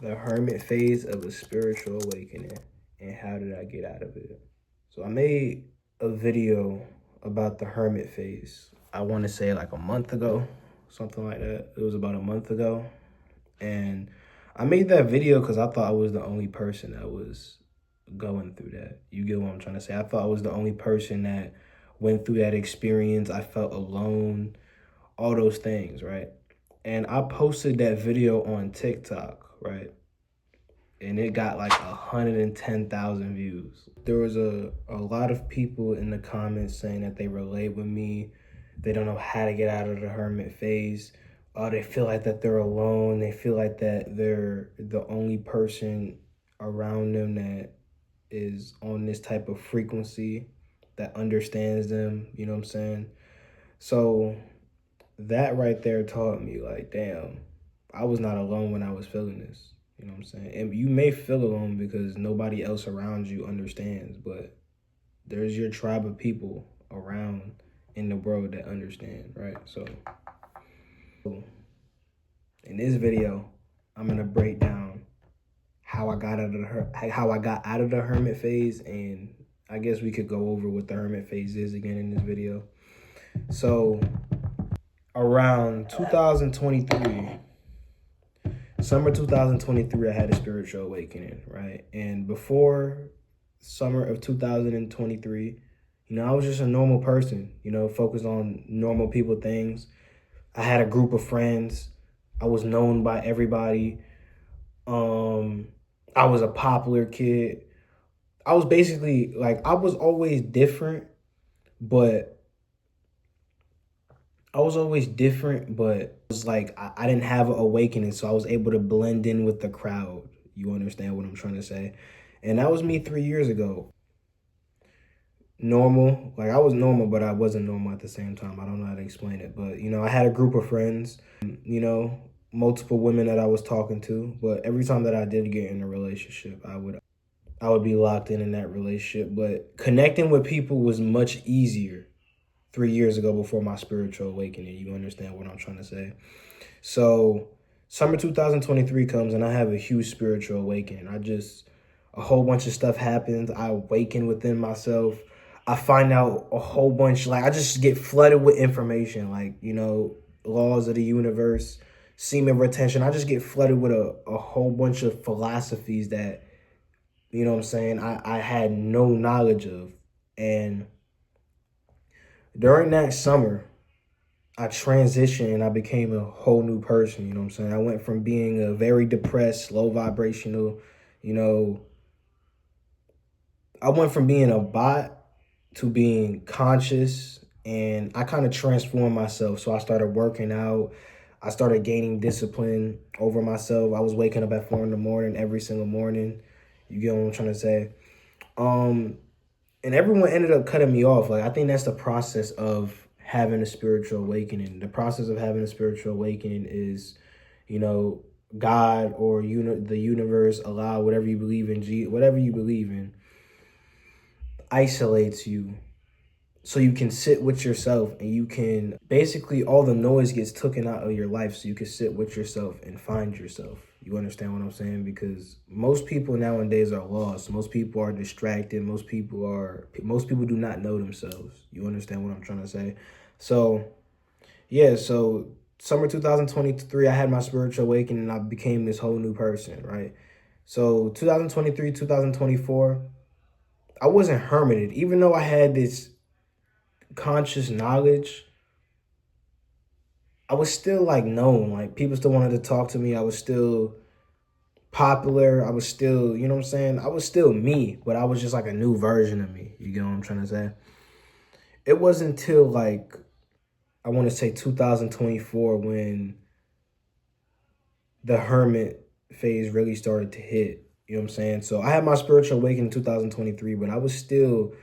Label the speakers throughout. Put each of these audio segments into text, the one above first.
Speaker 1: The hermit phase of a spiritual awakening, and how did I get out of it? So I made a video about the hermit phase. I want to say like a month ago, something like that. It was about a month ago. And I made that video because I thought I was the only person that was going through that. You get what I'm trying to say? I thought I was the only person that went through that experience. I felt alone, all those things, right? And I posted that video on TikTok, right? And it got like 110,000 views. There was a lot of people in the comments saying that they relate with me. They don't know how to get out of the hermit phase. They feel like that they're alone. They feel like that they're the only person around them that is on this type of frequency that understands them. You know what I'm saying? So that right there taught me like, damn, I was not alone when I was feeling this. You know what I'm saying? And you may feel alone because nobody else around you understands, but there's your tribe of people around in the world that understand, right? So in this video, I'm gonna break down how I got out of the hermit phase, and I guess we could go over what the hermit phase is again in this video. So around 2023, summer 2023, I had a spiritual awakening, right? And before summer of 2023, I was just a normal person, focused on normal people things. I had a group of friends. I was known by everybody. I was a popular kid. I was basically like, I was always different, but it was like I didn't have an awakening, so I was able to blend in with the crowd. You understand what I'm trying to say? And that was me 3 years ago. Normal, like I was normal, but I wasn't normal at the same time. I don't know how to explain it, but I had a group of friends, multiple women that I was talking to, but every time that I did get in a relationship, I would be locked in that relationship. But connecting with people was much easier 3 years ago before my spiritual awakening. You understand what I'm trying to say? So summer 2023 comes and I have a huge spiritual awakening. A whole bunch of stuff happens. I awaken within myself. I find out a whole bunch, like I just get flooded with information, like, laws of the universe, semen retention. I just get flooded with a whole bunch of philosophies that, you know what I'm saying, I had no knowledge of. And during that summer, I transitioned and I became a whole new person. You know what I'm saying? I went from being a very depressed, low vibrational, I went from being a bot to being conscious, and I kind of transformed myself. So I started working out. I started gaining discipline over myself. I was waking up at 4 in the morning every single morning. You get what I'm trying to say? And everyone ended up cutting me off. Like, I think that's the process of having a spiritual awakening. The process of having a spiritual awakening is, God or the universe, Allah, whatever you believe in, whatever you believe in, isolates you so you can sit with yourself, and you can basically, all the noise gets taken out of your life so you can sit with yourself and find yourself. You understand what I'm saying? Because most people nowadays are lost. Most people are distracted. Most people do not know themselves. You understand what I'm trying to say? So yeah, so summer 2023, I had my spiritual awakening and I became this whole new person, right? So 2023, 2024, I wasn't hermited. Even though I had this conscious knowledge, I was still like known. Like, people still wanted to talk to me. I was still popular. I was still, you know what I'm saying? I was still me, but I was just like a new version of me. You get what I'm trying to say? It wasn't until like, I want to say 2024 when the hermit phase really started to hit. You know what I'm saying? So I had my spiritual awakening in 2023, but I was still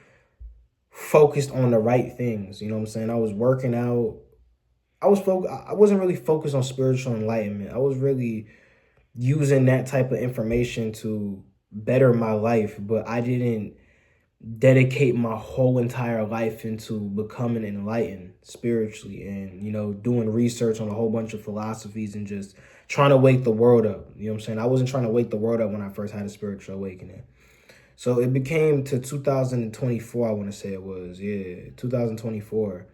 Speaker 1: focused on the right things. You know what I'm saying? I was working out. I wasn't really focused on spiritual enlightenment. I was really using that type of information to better my life, but I didn't dedicate my whole entire life into becoming enlightened spiritually and, doing research on a whole bunch of philosophies and just trying to wake the world up. You know what I'm saying? I wasn't trying to wake the world up when I first had a spiritual awakening. So it became to 2024, I want to say it was. Yeah, 2024.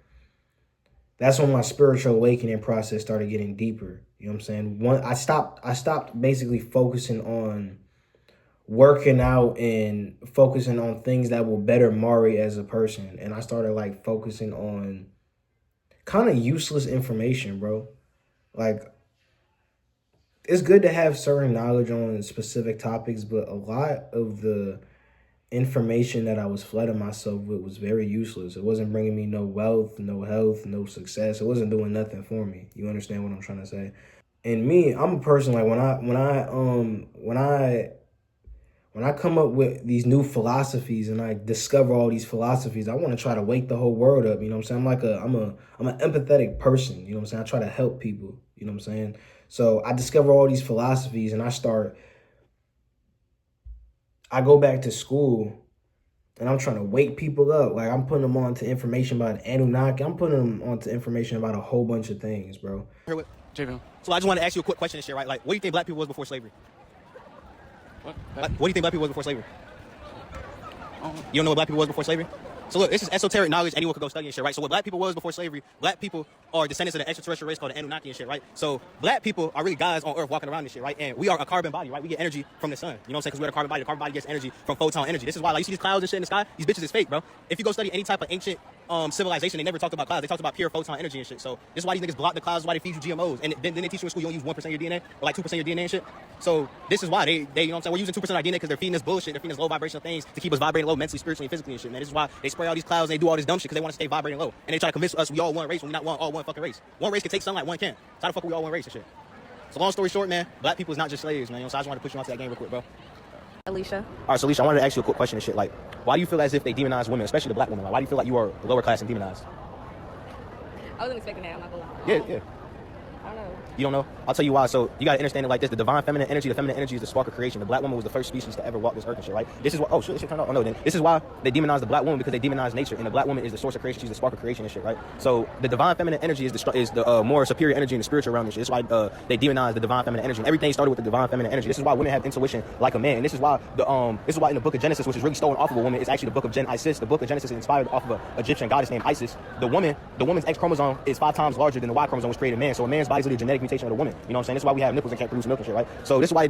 Speaker 1: That's when my spiritual awakening process started getting deeper. You know what I'm saying? I stopped basically focusing on working out and focusing on things that will better Mari as a person. And I started like focusing on kind of useless information, bro. Like, it's good to have certain knowledge on specific topics, but a lot of the information that I was flooding myself with was very useless. It wasn't bringing me no wealth, no health, no success. It wasn't doing nothing for me. You understand what I'm trying to say? And me, I'm a person like when I come up with these new philosophies and I discover all these philosophies, I want to try to wake the whole world up. You know what I'm saying? I'm an empathetic person. You know what I'm saying? I try to help people. You know what I'm saying? So I discover all these philosophies and I go back to school and I'm trying to wake people up. Like, I'm putting them on to information about Anunnaki. I'm putting them on to information about a whole bunch of things, bro.
Speaker 2: So I just want to ask you a quick question and shit, right? Like, what do you think black people was before slavery? What do you think black people was before slavery? You don't know what black people was before slavery? So look, this is esoteric knowledge. Anyone could go study and shit, right? So what black people was before slavery, black people are descendants of an extraterrestrial race called the Anunnaki and shit, right? So black people are really guys on Earth walking around and shit, right? And we are a carbon body, right? We get energy from the sun. You know what I'm saying? Because we're a carbon body. The carbon body gets energy from photon energy. This is why, like, you see these clouds and shit in the sky? These bitches is fake, bro. If you go study any type of ancient civilization, they never talked about clouds. They talked about pure photon energy and shit. So this is why these niggas block the clouds. This is why they feed you GMOs. And then they teach you in school you don't use 1% of your DNA or like 2% of your DNA and shit. So this is why they you know what I'm saying? We're using 2% of our DNA because they're feeding us bullshit. They're feeding us low vibrational things to keep us vibrating low mentally, spiritually, and physically and shit, man. This is why they spray all these clouds and they do all this dumb shit because they want to stay vibrating low. And they try to convince us we all one race when we not all one fucking race. One race can take sunlight, one can't. So how the fuck we all one race and shit? So long story short, man, black people is not just slaves, man. You know, so I just wanted to push you onto that game real quick, bro.
Speaker 3: Alicia.
Speaker 2: All right, so Alicia, I wanted to ask you a quick question and shit. Like, why do you feel as if they demonize women, especially the black women? Like, why do you feel like you are lower class and demonized?
Speaker 3: I wasn't expecting that. I'm not gonna lie.
Speaker 2: Yeah.
Speaker 3: I don't know.
Speaker 2: You don't know? I'll tell you why. So you gotta understand it like this: the divine feminine energy, the feminine energy is the spark of creation. The black woman was the first species to ever walk this earth and shit, right? This is what. Oh shit, this shit turned off. Oh no, then this is why they demonize the black woman, because they demonize nature, and the black woman is the source of creation. She's the spark of creation and shit, right? So the divine feminine energy is the more superior energy in the spiritual realm and shit. This is why they demonize the divine feminine energy. And everything started with the divine feminine energy. This is why women have intuition like a man. And this is why in the book of Genesis, which is really stolen off of a woman, it's actually the book of Isis. The book of Genesis is inspired off of an Egyptian goddess named Isis. The woman's X chromosome is 5 times larger than the Y chromosome, which created man. So a man's body is literally a genetic mutation of the woman. You know what I'm saying? This is why we have nipples and can't produce milk and shit, right? So this is why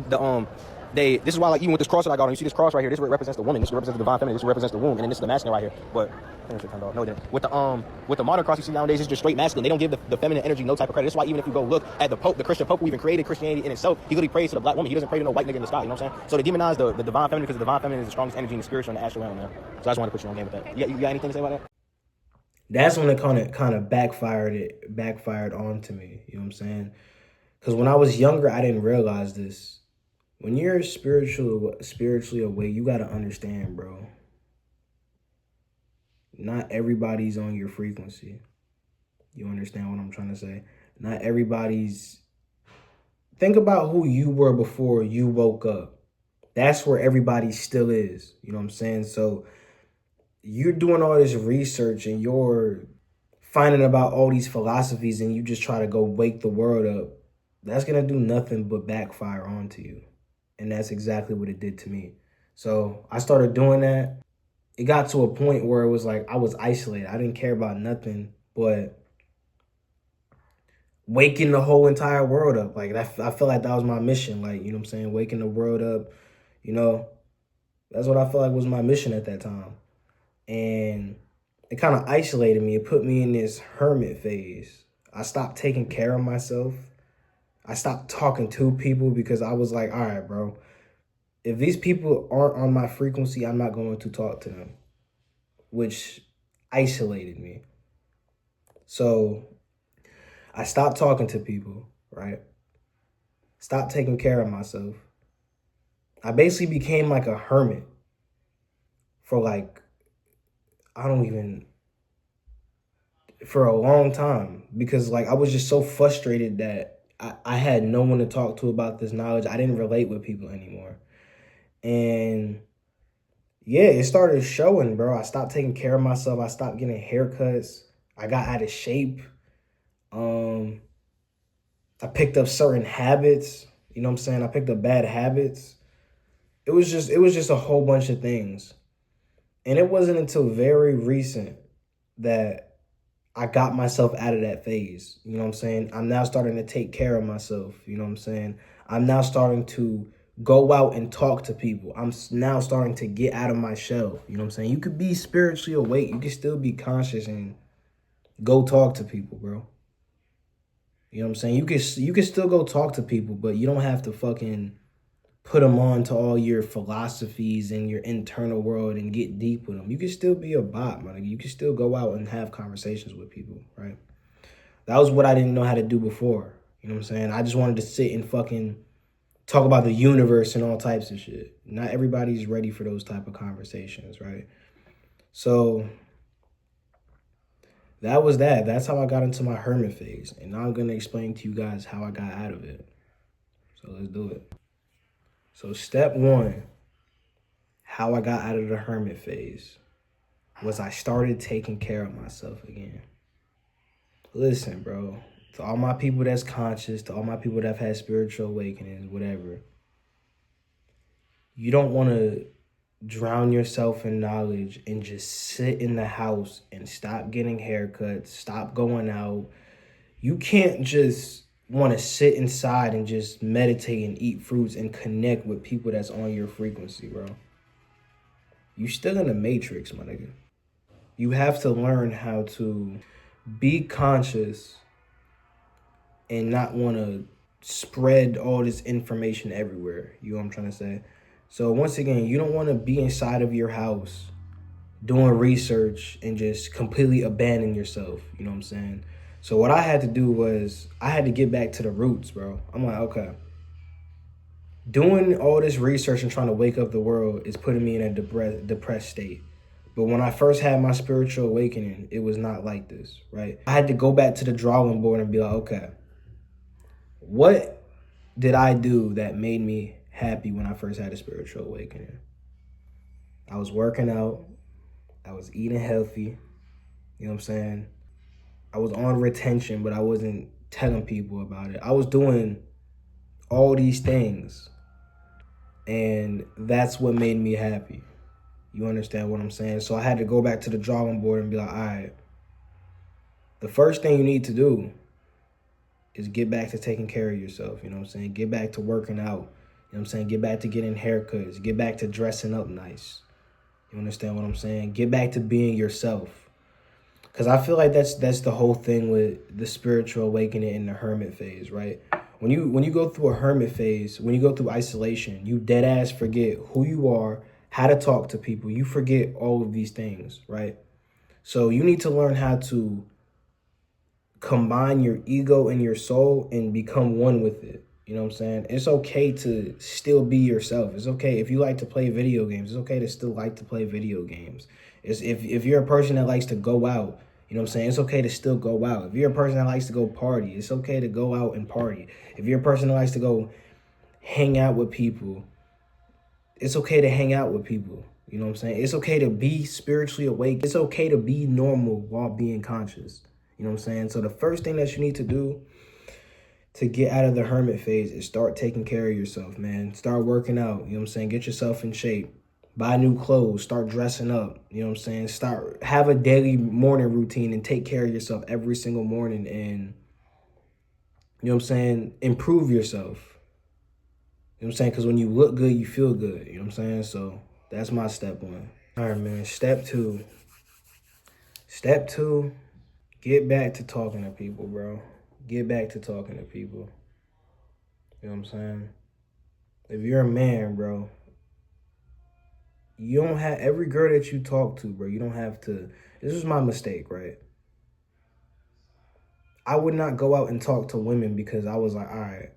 Speaker 2: this is why, like, even with this cross that I got on, you see this cross right here, this represents the woman, this represents the divine feminine, this represents the womb, and then this is the masculine right here. But no, then with the modern cross you see nowadays, it's just straight masculine. They don't give the feminine energy no type of credit. That's why even if you go look at the Pope, the Christian Pope who even created Christianity in itself, he literally prays to the black woman. He doesn't pray to no white nigga in the sky. You know what I'm saying? So they demonize the divine feminine because the divine feminine is the strongest energy in the spiritual and the astral realm, man. So I just wanted to put you on game with that. You got anything to say about that?
Speaker 1: That's when it kind of backfired onto me. You know what I'm saying? Because when I was younger, I didn't realize this. When you're spiritually awake, you got to understand, bro. Not everybody's on your frequency. You understand what I'm trying to say? Not everybody's... Think about who you were before you woke up. That's where everybody still is. You know what I'm saying? So you're doing all this research and you're finding about all these philosophies and you just try to go wake the world up. That's going to do nothing but backfire onto you. And that's exactly what it did to me. So I started doing that. It got to a point where it was like I was isolated. I didn't care about nothing but waking the whole entire world up. Like, I felt like that was my mission. Like, you know what I'm saying? Waking the world up, you know, that's what I felt like was my mission at that time. And it kind of isolated me. It put me in this hermit phase. I stopped taking care of myself. I stopped talking to people because I was like, all right, bro, if these people aren't on my frequency, I'm not going to talk to them, which isolated me. So I stopped talking to people, right? Stopped taking care of myself. I basically became like a hermit for for a long time, because like I was just so frustrated that I had no one to talk to about this knowledge. I didn't relate with people anymore. And yeah, it started showing, bro. I stopped taking care of myself. I stopped getting haircuts. I got out of shape. I picked up certain habits. You know what I'm saying? I picked up bad habits. It was just a whole bunch of things. And it wasn't until very recent that I got myself out of that phase. You know what I'm saying? I'm now starting to take care of myself. You know what I'm saying? I'm now starting to go out and talk to people. I'm now starting to get out of my shell. You know what I'm saying? You could be spiritually awake. You could still be conscious and go talk to people, bro. You know what I'm saying? You can still go talk to people, but you don't have to fucking put them on to all your philosophies and your internal world and get deep with them. You can still be a bot, man. You can still go out and have conversations with people, right? That was what I didn't know how to do before. You know what I'm saying? I just wanted to sit and fucking talk about the universe and all types of shit. Not everybody's ready for those type of conversations, right? So that was that. That's how I got into my hermit phase. And now I'm going to explain to you guys how I got out of it. So let's do it. So step one, how I got out of the hermit phase, was I started taking care of myself again. Listen, bro, to all my people that's conscious, to all my people that have had spiritual awakenings, whatever, you don't want to drown yourself in knowledge and just sit in the house and stop getting haircuts, stop going out. You can't just want to sit inside and just meditate and eat fruits and connect with people that's on your frequency, bro. You still in the matrix, my nigga. You have to learn how to be conscious and not want to spread all this information everywhere. You know what I'm trying to say? So once again, you don't want to be inside of your house doing research and just completely abandon yourself. You know what I'm saying? So what I had to do was I had to get back to the roots, bro. I'm like, okay. Doing all this research and trying to wake up the world is putting me in a depressed state. But when I first had my spiritual awakening, it was not like this, right? I had to go back to the drawing board and be like, okay, what did I do that made me happy when I first had a spiritual awakening? I was working out. I was eating healthy. You know what I'm saying? I was on retention, but I wasn't telling people about it. I was doing all these things. And that's what made me happy. You understand what I'm saying? So I had to go back to the drawing board and be like, all right, the first thing you need to do is get back to taking care of yourself. You know what I'm saying? Get back to working out. You know what I'm saying? Get back to getting haircuts. Get back to dressing up nice. You understand what I'm saying? Get back to being yourself. Because I feel like that's the whole thing with the spiritual awakening in the hermit phase, right? When you go through a hermit phase, when you go through isolation, you dead ass forget who you are, how to talk to people. You forget all of these things, right? So you need to learn how to combine your ego and your soul and become one with it. You know what I'm saying? It's okay to still be yourself. It's okay if you like to play video games. It's okay to still like to play video games. It's if you're a person that likes to go out, you know what I'm saying? It's okay to still go out. If you're a person that likes to go party, it's okay to go out and party. If you're a person that likes to go hang out with people, it's okay to hang out with people. You know what I'm saying? It's okay to be spiritually awake. It's okay to be normal while being conscious. You know what I'm saying? So the first thing that you need to do to get out of the hermit phase is start taking care of yourself, man. Start working out. You know what I'm saying? Get yourself in shape. Buy new clothes. Start dressing up. You know what I'm saying? Have a daily morning routine and take care of yourself every single morning and, you know what I'm saying, improve yourself. You know what I'm saying? Because when you look good, you feel good. You know what I'm saying? So that's my step one. All right, man. Step two. Step two, get back to talking to people, bro. Get back to talking to people. You know what I'm saying? If you're a man, bro, you don't have every girl that you talk to, bro. You don't have to. This was my mistake, right? I would not go out and talk to women because I was like, all right,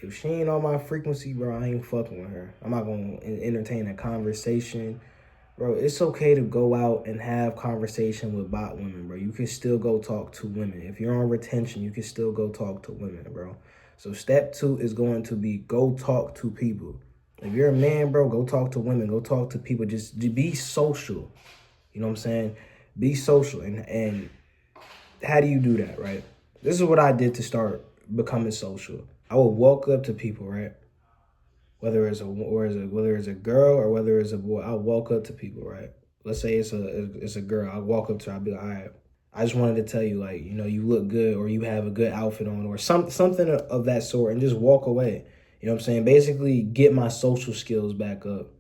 Speaker 1: if she ain't on my frequency, bro, I ain't fucking with her. I'm not going to entertain a conversation. Bro, it's okay to go out and have conversation with bot women, bro. You can still go talk to women. If you're on retention, you can still go talk to women, bro. So step two is going to be go talk to people. If you're a man, bro, go talk to women. Go talk to people. Just be social. You know what I'm saying? Be social. And how do you do that, right? This is what I did to start becoming social. I would walk up to people, right? Whether it's a girl or whether it's a boy, I'll walk up to people, right? Let's say it's a girl. I'll walk up to her, I'll be like, all right, I just wanted to tell you, like, you know, you look good, or you have a good outfit on, or something of that sort, and just walk away. You know what I'm saying? Basically get my social skills back up.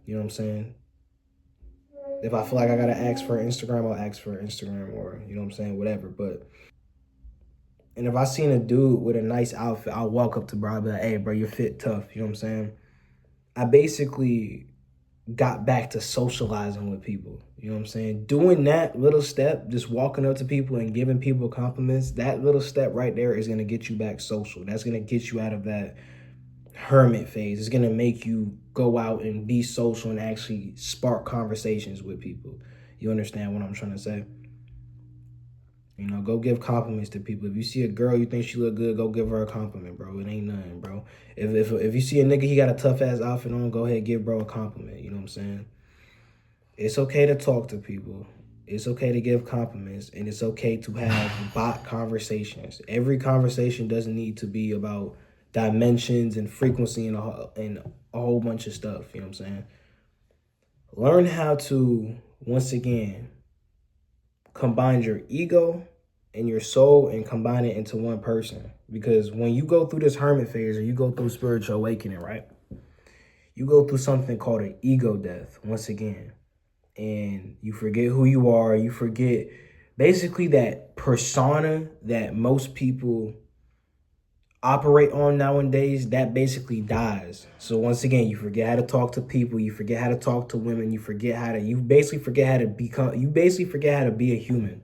Speaker 1: You know what I'm saying? If I feel like I gotta ask for Instagram, I'll ask for Instagram, or you know what I'm saying, whatever. And if I seen a dude with a nice outfit, I'll walk up to bro, I'll be like, hey bro, you're fit tough. You know what I'm saying? I basically got back to socializing with people. You know what I'm saying? Doing that little step, just walking up to people and giving people compliments, that little step right there is gonna get you back social. That's gonna get you out of that hermit phase. It's gonna make you go out and be social and actually spark conversations with people. You understand what I'm trying to say? You know, go give compliments to people. If you see a girl you think she look good, go give her a compliment, bro. It ain't nothing, bro. If you see a nigga, he got a tough ass outfit on, go ahead, give bro a compliment. You know what I'm saying? It's okay to talk to people. It's okay to give compliments, and it's okay to have bot conversations. Every conversation doesn't need to be about dimensions and frequency and a whole bunch of stuff. You know what I'm saying? Learn how to, once again, combine your ego and your soul and combine it into one person. Because when you go through this hermit phase or you go through spiritual awakening, right? You go through something called an ego death, once again. And you forget who you are. You forget basically that persona that most people operate on nowadays, that basically dies. So once again, you forget how to talk to people, you forget how to talk to women, you basically forget how to be a human.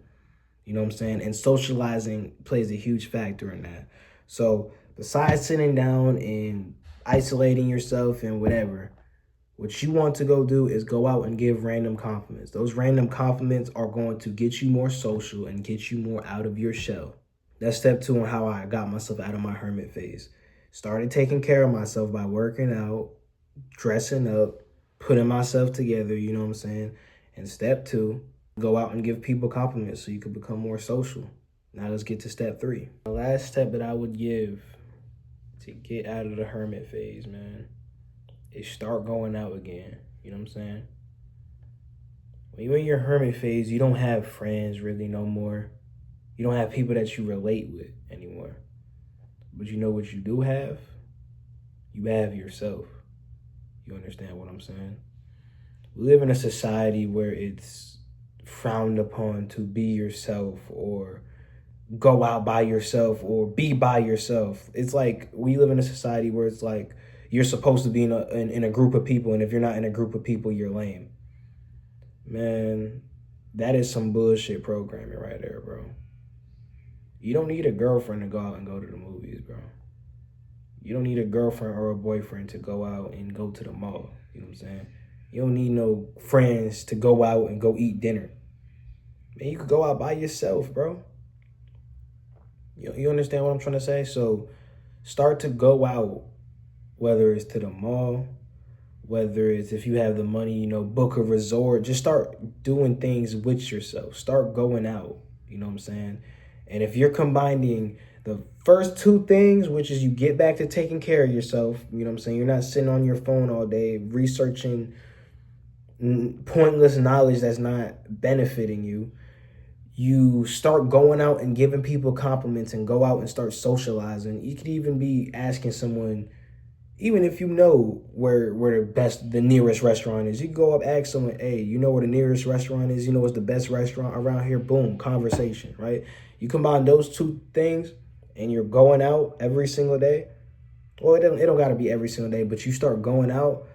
Speaker 1: You know what I'm saying? And socializing plays a huge factor in that. So besides sitting down and isolating yourself and whatever, what you want to go do is go out and give random compliments. Those random compliments are going to get you more social and get you more out of your shell. That's step 2 on how I got myself out of my hermit phase. Started taking care of myself by working out, dressing up, putting myself together, you know what I'm saying? And step 2, go out and give people compliments so you can become more social. Now let's get to step 3. The last step that I would give to get out of the hermit phase, man, is start going out again. You know what I'm saying? When you're in your hermit phase, you don't have friends really no more. You don't have people that you relate with anymore. But you know what you do have? You have yourself. You understand what I'm saying? We live in a society where it's frowned upon to be yourself or go out by yourself or be by yourself. It's like we live in a society where it's like you're supposed to be in a group of people, and if you're not in a group of people, you're lame. Man, that is some bullshit programming right there, bro. You don't need a girlfriend to go out and go to the movies, bro. You don't need a girlfriend or a boyfriend to go out and go to the mall. You know what I'm saying? You don't need no friends to go out and go eat dinner. Man, you could go out by yourself, bro. You understand what I'm trying to say? So start to go out, whether it's to the mall, whether it's if you have the money, you know, book a resort. Just start doing things with yourself. Start going out. You know what I'm saying? And if you're combining the first 2 things, which is you get back to taking care of yourself, you know what I'm saying? You're not sitting on your phone all day researching pointless knowledge that's not benefiting you. You start going out and giving people compliments and go out and start socializing. You could even be asking someone, even if you know where the nearest restaurant is, you can go up, ask someone, hey, you know where the nearest restaurant is? You know what's the best restaurant around here? Boom, conversation, right? You combine those 2 things and you're going out every single day. Well, it don't got to be every single day, but you start going out,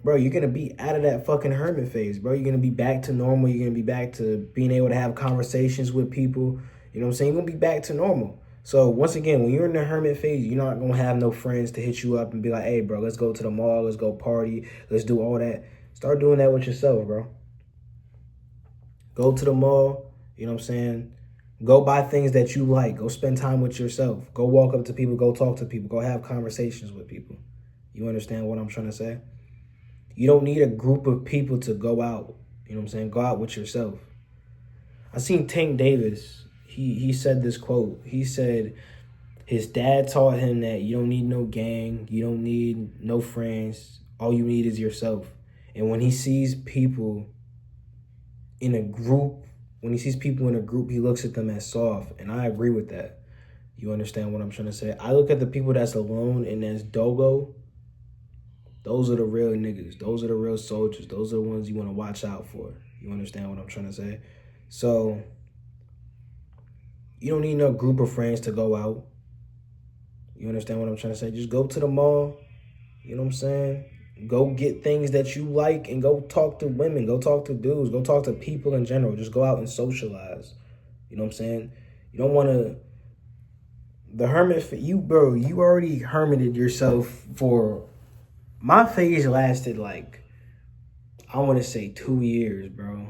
Speaker 1: bro, you're going to be out of that fucking hermit phase, bro. You're going to be back to normal. You're going to be back to being able to have conversations with people. You know what I'm saying? You're going to be back to normal. So once again, when you're in the hermit phase, you're not going to have no friends to hit you up and be like, hey, bro, let's go to the mall. Let's go party. Let's do all that. Start doing that with yourself, bro. Go to the mall. You know what I'm saying? Go buy things that you like. Go spend time with yourself. Go walk up to people. Go talk to people. Go have conversations with people. You understand what I'm trying to say? You don't need a group of people to go out. You know what I'm saying? Go out with yourself. I seen Tank Davis. He said this quote. He said, His dad taught him that you don't need no gang, you don't need no friends. All you need is yourself. And when he sees people in a group, he looks at them as soft. And I agree with that. You understand what I'm trying to say? I look at the people that's alone and that's dogo. Those are the real niggas. Those are the real soldiers. Those are the ones you want to watch out for. You understand what I'm trying to say? So, you don't need no group of friends to go out. You understand what I'm trying to say? Just go to the mall. You know what I'm saying? Go get things that you like and go talk to women. Go talk to dudes. Go talk to people in general. Just go out and socialize. You know what I'm saying? You don't want to... The hermit... you already hermited yourself for... My phase lasted like... I want to say 2 years, bro.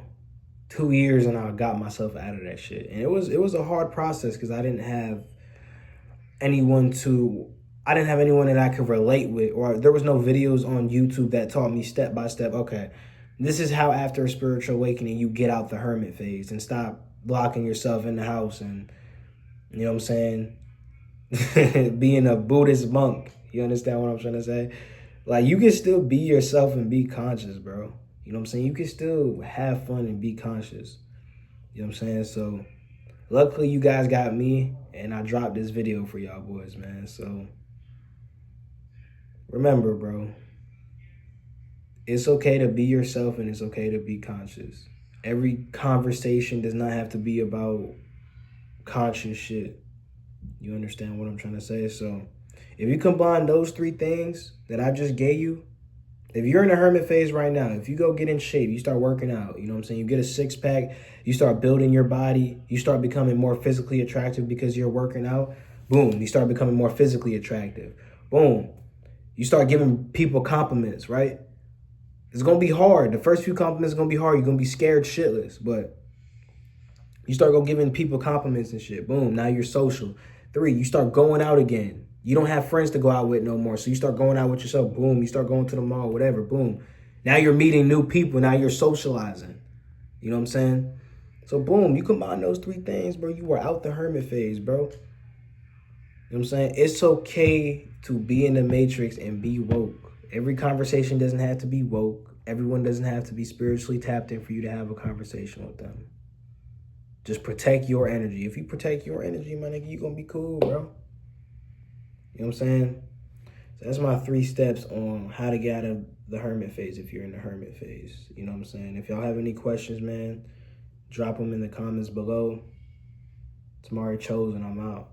Speaker 1: 2 years and I got myself out of that shit. And it was a hard process because I didn't have anyone that I could relate with, or there was no videos on YouTube that taught me step by step, okay, this is how after a spiritual awakening you get out the hermit phase and stop locking yourself in the house and, you know what I'm saying, being a Buddhist monk. You understand what I'm trying to say? Like, you can still be yourself and be conscious, bro. You know what I'm saying? You can still have fun and be conscious. You know what I'm saying? So, luckily you guys got me, and I dropped this video for y'all boys, man. So, remember, bro, it's okay to be yourself and it's okay to be conscious. Every conversation does not have to be about conscious shit. You understand what I'm trying to say? So, if you combine those 3 things that I just gave you, if you're in the hermit phase right now, if you go get in shape, you start working out, you know what I'm saying? You get a 6-pack, you start building your body, you start becoming more physically attractive because you're working out. Boom, you start becoming more physically attractive. Boom, you start giving people compliments, right? It's going to be hard. The first few compliments are going to be hard. You're going to be scared shitless, but you start giving people compliments and shit. Boom, now you're social. 3, you start going out again. You don't have friends to go out with no more, so you start going out with yourself. Boom, you start going to the mall, whatever. Boom. Now you're meeting new people. Now you're socializing. You know what I'm saying? So boom, you combine those 3 things, bro. You are out the hermit phase, bro. You know what I'm saying? It's okay to be in the matrix and be woke. Every conversation doesn't have to be woke. Everyone doesn't have to be spiritually tapped in for you to have a conversation with them. Just protect your energy. If you protect your energy, my nigga, you're going to be cool, bro. You know what I'm saying? So that's my 3 steps on how to get out of the hermit phase if you're in the hermit phase. You know what I'm saying? If y'all have any questions, man, drop them in the comments below. It's Mari Chosen. I'm out.